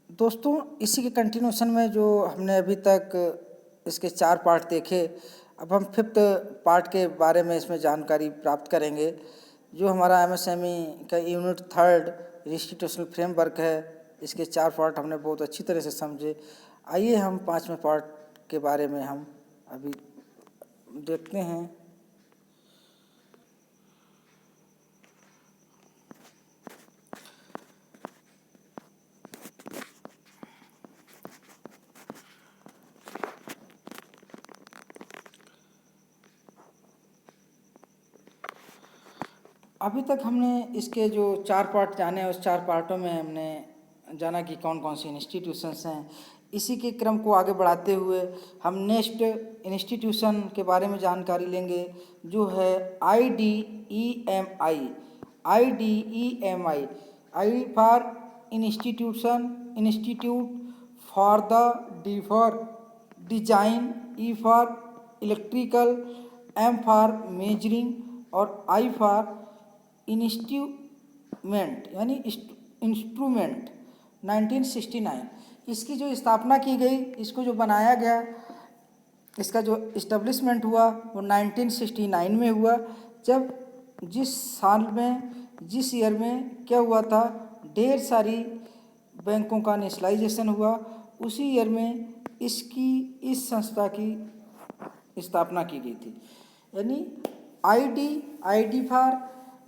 दोस्तों, इसी के कंटिन्यूशन में जो हमने अभी तक इसके 4 पार्ट देखे, अब हम 5th पार्ट के बारे में इसमें जानकारी प्राप्त करेंगे। जो हमारा एमएसएमई का यूनिट 3 इंस्टीट्यूशनल फ्रेमवर्क है, इसके 4 पार्ट हमने बहुत अच्छी तरह से समझे। आइए हम 5वें पार्ट के बारे में हम अभी देखते हैं। अभी तक हमने इसके जो 4 पार्ट जाने, उस 4 पार्टों में हमने जाना कि कौन कौन सी इंस्टीट्यूशंस हैं। इसी के क्रम को आगे बढ़ाते हुए हम नेक्स्ट इंस्टीट्यूशन के बारे में जानकारी लेंगे, जो है IDEMI। IDEMI, I for institution, institute, for the, D for design, E for electrical, M for measuring और आई फॉर इंस्ट्रूमेंट यानी इंस्ट्रूमेंट। 1969 इसकी जो स्थापना की गई, इसको जो बनाया गया, इसका जो इस्टेब्लिशमेंट हुआ वो 1969 में हुआ। जब जिस साल में, जिस ईयर में क्या हुआ था, ढेर सारी बैंकों का नेशनलाइजेशन हुआ, उसी ईयर में इस संस्था की स्थापना की गई थी। यानी I D for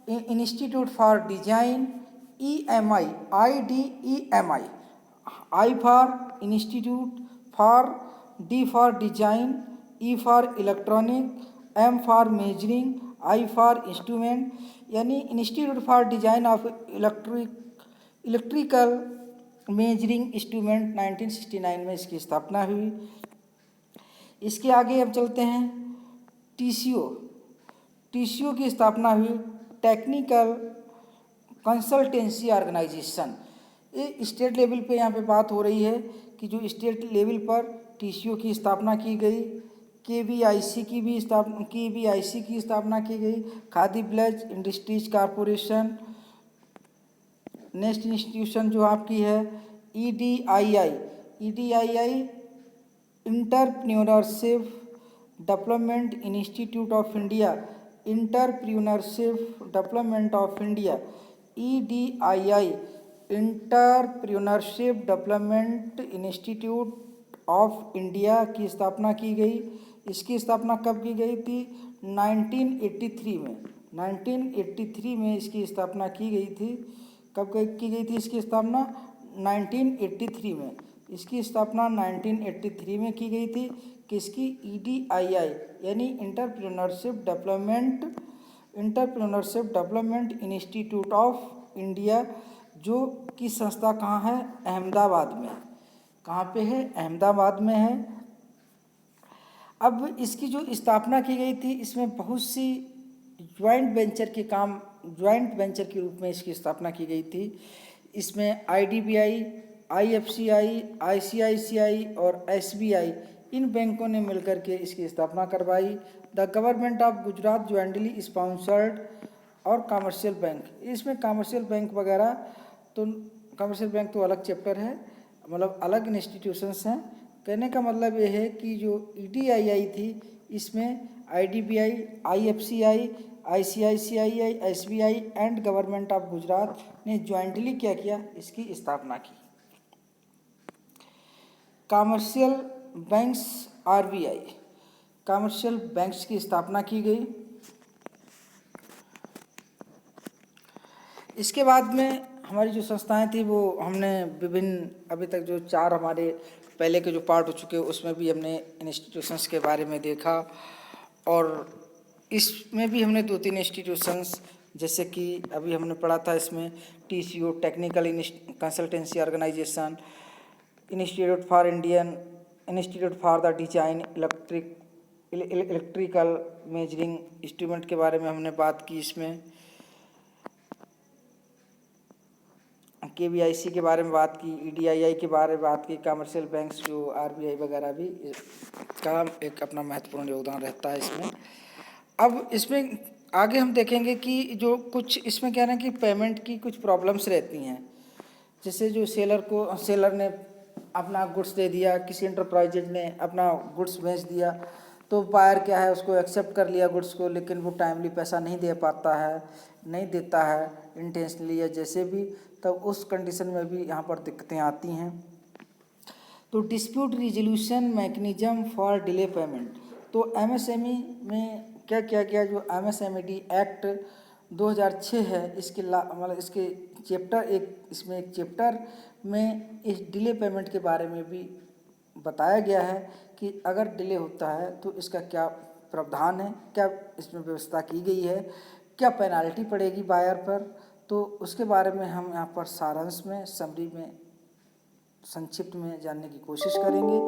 institute for design, EMI, IDEMI, I for institute, for, D for design, E for electronic, M for measuring, I for instrument. यानी institute for design of electrical measuring instrument. 1969 में इसकी स्थापना हुई। इसके आगे अब चलते हैं। TCO की स्थापना हुई, टेक्निकल कंसल्टेंसी ऑर्गेनाइजेशन। ये स्टेट लेवल पे यहाँ पे बात हो रही है कि जो स्टेट लेवल पर TCO की स्थापना की गई। KVIC की स्थापना की गई। खादी ब्लेज इंडस्ट्रीज कॉरपोरेशन। नेक्स्ट इंस्टीट्यूशन जो आपकी है EDII, entrepreneurship development institute of India, entrepreneurship development of India. EDII, entrepreneurship development institute of India की स्थापना की गई। इसकी स्थापना कब की गई थी? 1983 में। 1983 में इसकी स्थापना की गई थी। कब की गई थी इसकी स्थापना? 1983 में। इसकी स्थापना 1983 में की गई थी। किसकी? EDII यानी entrepreneurship development institute of India, जो की संस्था कहाँ है? अहमदाबाद में। कहाँ पे है? अहमदाबाद में है। अब इसकी जो स्थापना की गई थी, इसमें बहुत सी ज्वाइंट वेंचर के रूप में इसकी स्थापना की गई थी। इसमें IDBI, IFCI, ICICI और SBI, इन बैंकों ने मिलकर के इसकी स्थापना करवाई। The government of Gujarat jointly sponsored और कमर्शियल बैंक। इसमें कमर्शियल बैंक वगैरह तो, कमर्शियल बैंक तो अलग चैप्टर है, मतलब अलग इंस्टीट्यूशंस हैं। कहने का मतलब ये है कि जो EDII थी, इसमें IDBI, IFCI, ICICI, SBI and government of Gujarat ने ज्वाइंटली क्या किया? इसकी स्थापना की। Commercial banks, RBI, commercial banks की स्थापना की गई। इसके बाद में हमारी जो संस्थाएं थी, वो हमने विभिन्न, अभी तक जो 4 हमारे पहले के जो पार्ट हो चुके, उसमें भी हमने इंस्टीट्यूशंस के बारे में देखा। और इसमें भी हमने 2-3 इंस्टीट्यूशंस, जैसे कि अभी हमने पढ़ा था इसमें TCO, technical consultancy organisation, institute for the design electrical measuring instrument के बारे में हमने बात की। इसमें KVIC के बारे में बात की, EDII के बारे में बात की। कमर्शियल बैंक्स जो RBI वगैरह भी का एक अपना महत्वपूर्ण योगदान रहता है इसमें। अब इसमें आगे हम देखेंगे कि जो कुछ इसमें क्या है ना कि पेमेंट की कुछ प्रॉब्लम्स रहती हैं। जैसे जो सेलर ने अपना गुड्स दे दिया, किसी इंटरप्राइजेज ने अपना गुड्स बेच दिया, तो बायर क्या है उसको एक्सेप्ट कर लिया गुड्स को, लेकिन वो टाइमली पैसा नहीं दे पाता है, नहीं देता है इंटेंशनली या जैसे भी, तब उस कंडीशन में भी यहाँ पर दिक्कतें आती हैं। तो dispute resolution mechanism for delay payment, तो एमएसएमई में क्या किया गया, जो एमएसएमईडी एक्ट 2006 है, इसके मतलब इसके इसमें एक चैप्टर में इस डिले पेमेंट के बारे में भी बताया गया है कि अगर डिले होता है तो इसका क्या प्रावधान है, क्या इसमें व्यवस्था की गई है, क्या पेनाल्टी पड़ेगी बायर पर, तो उसके बारे में हम यहाँ पर सारांश में, समरी में, संक्षिप्त में जानने की कोशिश करेंगे।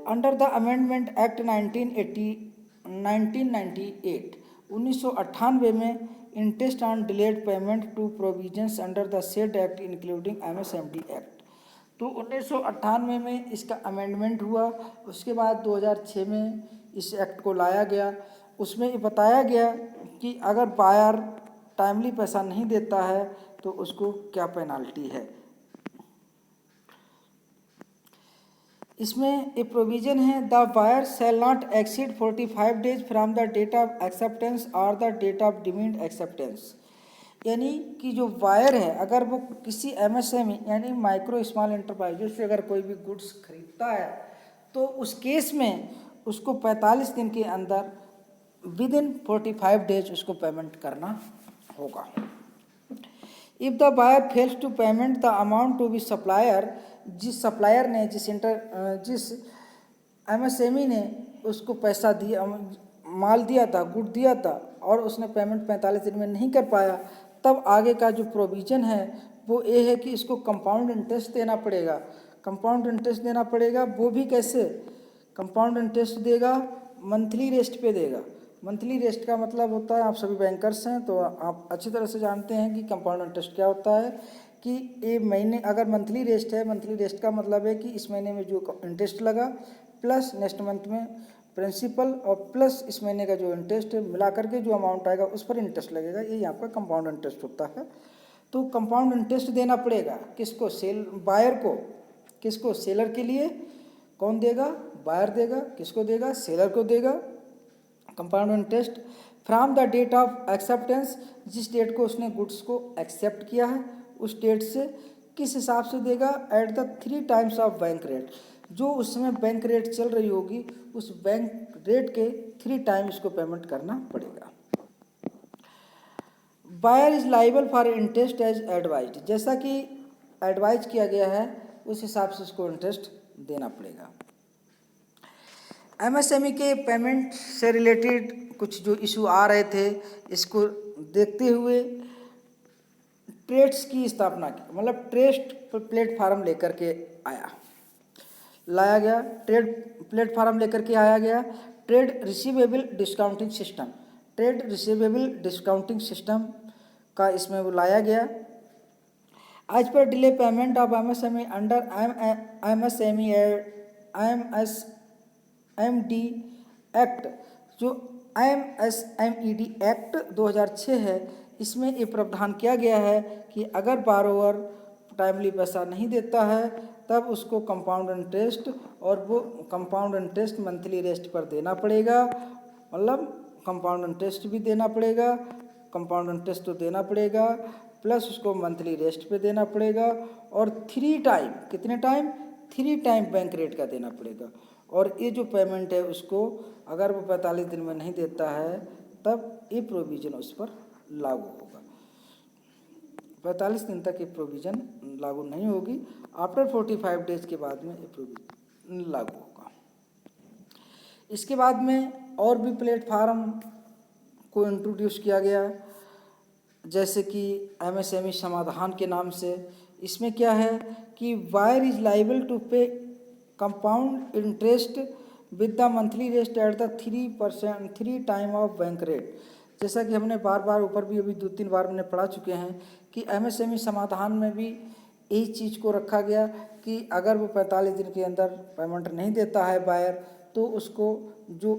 अंडर द अमेंडमेंट एक्ट 1998 में interest on delayed payment to provisions under the said act including MSMD act, तो 1998 में इसका अमेंडमेंट हुआ। उसके बाद 2006 में इस एक्ट को लाया गया। उसमें ये बताया गया कि अगर बायर टाइमली पैसा नहीं देता है तो उसको क्या पेनाल्टी है। इसमें एक प्रोविजन है, the buyer shall not exceed 45 days from the date of acceptance और the date of deemed acceptance, यानी कि जो बायर है अगर वो किसी एमएसएमई यानी माइक्रो स्मॉल एंटरप्राइजेज से अगर कोई भी गुड्स खरीदता है तो उस केस में उसको 45 दिन के अंदर विद इन 45 डेज उसको पेमेंट करना होगा। If the buyer fails to payment the amount to be supplier, जिस सप्लायर ने जिस एमएसएमई ने उसको पैसा दिया, माल दिया था, गुड दिया था, और उसने पेमेंट 45 दिन में नहीं कर पाया, तब आगे का जो प्रोविज़न है वो ये है कि इसको कंपाउंड इंटरेस्ट देना पड़ेगा। कंपाउंड इंटरेस्ट देना पड़ेगा, वो भी कैसे? कंपाउंड इंटरेस्ट देगा, मंथली रेस्ट पे देगा। मंथली रेस्ट का मतलब होता है, आप सभी बैंकर्स हैं तो आप अच्छी तरह से जानते हैं कि कंपाउंड इंटरेस्ट क्या होता है, कि ये महीने अगर मंथली रेस्ट है, मंथली रेस्ट का मतलब है कि इस महीने में जो इंटरेस्ट लगा प्लस नेक्स्ट मंथ में प्रिंसिपल और प्लस इस महीने का जो इंटरेस्ट है मिला करके जो अमाउंट आएगा उस पर इंटरेस्ट लगेगा, ये आपका कंपाउंड इंटरेस्ट होता है। तो कंपाउंड इंटरेस्ट देना पड़ेगा किसको? बायर को। किसको? सेलर के लिए। कौन देगा? बायर देगा। किसको देगा? सेलर को देगा। Compound interest from the date of acceptance, जिस डेट को उसने गुड्स को एक्सेप्ट किया है उस डेट से किस हिसाब से देगा? At the 3 times of bank rate, जो उस समय बैंक रेट चल रही होगी उस बैंक रेट के 3 टाइम इसको पेमेंट करना पड़ेगा। Buyer is liable for interest as advised, जैसा कि एडवाइज किया गया है उस हिसाब से उसको इंटरेस्ट देना पड़ेगा। एमएसएमई के पेमेंट से रिलेटेड कुछ जो इशू आ रहे थे, इसको देखते हुए ट्रेड्स की स्थापना की, मतलब ट्रेस्ट प्लेटफार्म लेकर के लाया गया। ट्रेड प्लेटफार्म लेकर के आया गया। Trade receivable discounting system, trade receivable discounting system का इसमें वो लाया गया। आज पर delay payment of MSME under MSMD act, जो एमएसएमईडी एक्ट 2006 है, इसमें ये प्रावधान किया गया है कि अगर बारोवर टाइमली पैसा नहीं देता है तब उसको कंपाउंड इंटरेस्ट, और वो कंपाउंड इंटरेस्ट मंथली रेस्ट पर देना पड़ेगा, मतलब कंपाउंड इंटरेस्ट भी देना पड़ेगा, कंपाउंड इंटरेस्ट तो देना पड़ेगा प्लस उसको मंथली रेस्ट पे देना पड़ेगा, और 3 टाइम, कितने टाइम? 3 टाइम बैंक रेट का देना पड़ेगा। और ये जो पेमेंट है उसको अगर वो 45 दिन में नहीं देता है तब ये प्रोविज़न उस पर लागू होगा। 45 दिन तक ये प्रोविज़न लागू नहीं होगी, आफ्टर 45 डेज के बाद में ये प्रोविज़न लागू होगा। इसके बाद में और भी प्लेटफार्म को इंट्रोड्यूस किया गया, जैसे कि एमएसएमई समाधान के नाम से। इसमें क्या है कि बायर इज लाइबल टू पे compound interest with the monthly rest at the 3 time of bank rate. जैसा कि हमने बार बार ऊपर भी अभी 2-3 बार हमने पढ़ा चुके हैं कि एमएसएमई समाधान में भी यही चीज़ को रखा गया कि अगर वो 45 दिन के अंदर पेमेंट नहीं देता है बायर, तो उसको जो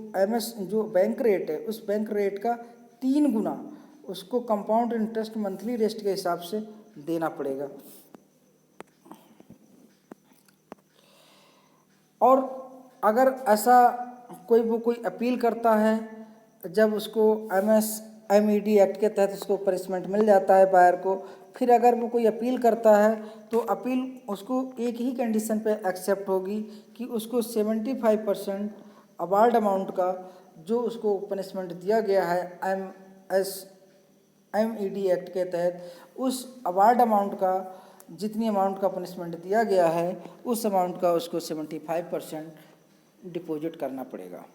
बैंक रेट है उस बैंक रेट का 3 गुना उसको कंपाउंड इंटरेस्ट मंथली रेस्ट के हिसाब से देना पड़ेगा। और अगर ऐसा कोई अपील करता है, जब उसको MSMED एक्ट के तहत उसको पनिशमेंट मिल जाता है बायर को, फिर अगर वो कोई अपील करता है तो अपील उसको एक ही कंडीशन पे एक्सेप्ट होगी कि उसको 75% अवार्ड अमाउंट का जो उसको पनिशमेंट दिया गया है MSMED एक्ट के तहत, उस अवार्ड अमाउंट का जितनी अमाउंट का पनिशमेंट दिया गया है उस अमाउंट का उसको 75% डिपॉजिट करना पड़ेगा।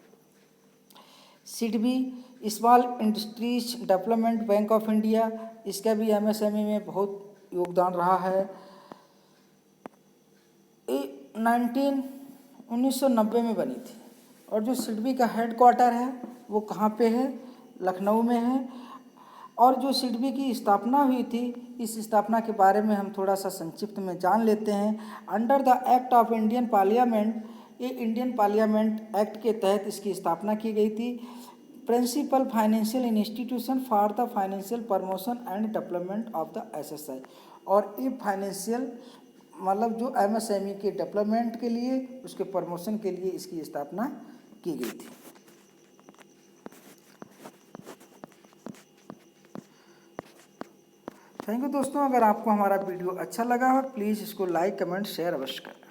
SIDBI small industries development bank of India, इसका भी MSME में बहुत योगदान रहा है। 1990 में बनी थी और जो सिडबी का हेड क्वार्टर है वो कहाँ पे है? लखनऊ में है। और जो सिडबी की स्थापना हुई थी, इस स्थापना के बारे में हम थोड़ा सा संक्षिप्त में जान लेते हैं। Under the act of Indian parliament, ये इंडियन पार्लियामेंट एक्ट के तहत इसकी स्थापना की गई थी। Principal financial institution for the financial promotion and development of the SSI, और ये फाइनेंशियल मतलब जो MSME के डेवलपमेंट के लिए, उसके प्रमोशन के लिए इसकी स्थापना की गई थी। थैंक यू दोस्तों, अगर आपको हमारा वीडियो अच्छा लगा हो प्लीज़ इसको लाइक कमेंट शेयर अवश्य करें।